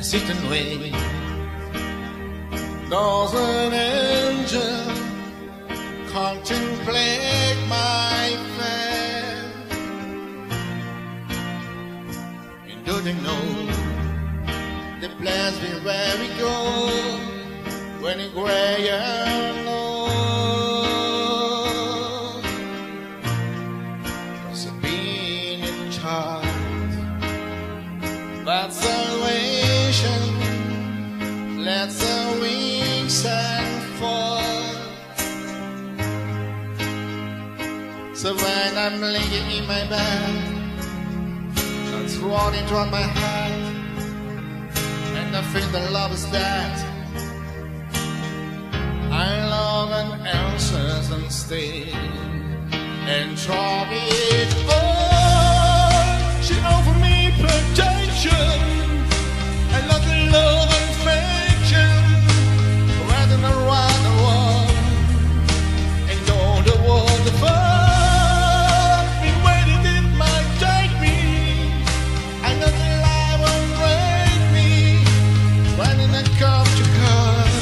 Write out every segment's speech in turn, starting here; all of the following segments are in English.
sit and wait. Does an angel contemplate my fate? And do they know the place where we go when it's gray and low? 'Cause I've been in charge, but salvation lets the wings and fall. So when I'm laying in my bed, that's running through my head, and I feel the love is dead. I love and answers and stay and try it all. She offered me protection. I love the love and affection, rather than around the world and all the world above. Been waiting it might take me. I know the life won't break me. When in the come to come,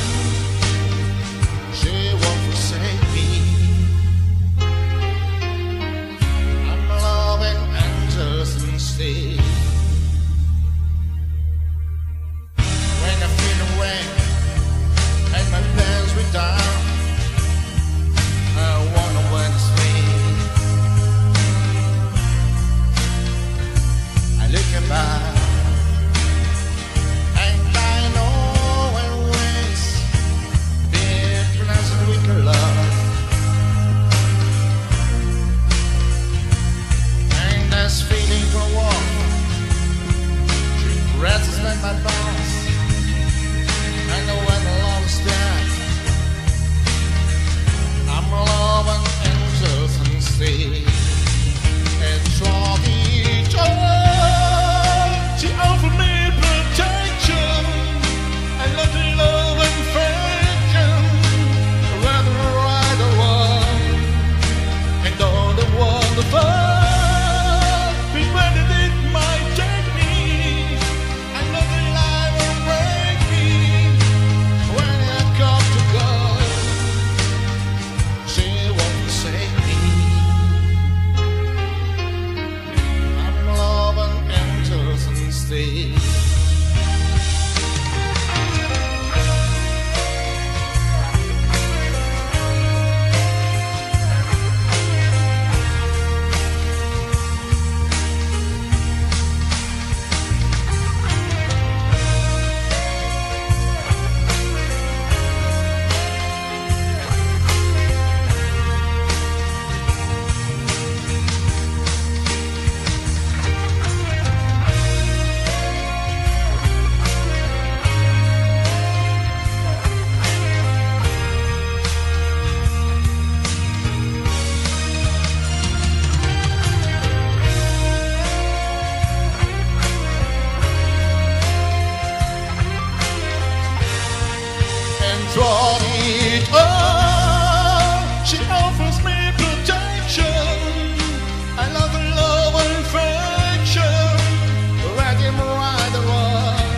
she won't forsake me. I'm loving angels and stay. When I feel away and my plans were down, I wanna win this way. I look back and I know when ways been pronounced with love, and this feeling go on. Regrets is like my boss. I know when the love is dead. I'm loving angels and sea and try each other. She offered me protection. I love the love and affection, rather right or wrong, and all the world above. Regretted it might take me. I know the life will break me. When I come to God, she won't forsake me. I'm loving angels and stay. Draw it all. She offers me protection. I love the love and affection, right in right the wrong,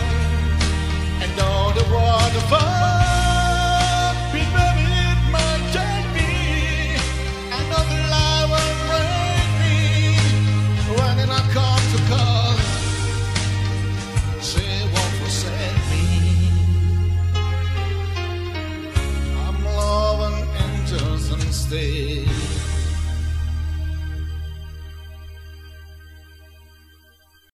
and all the world above. Remember it might take me. I know the life will break me. When I come to call, she won't forsake me. Angels and stay.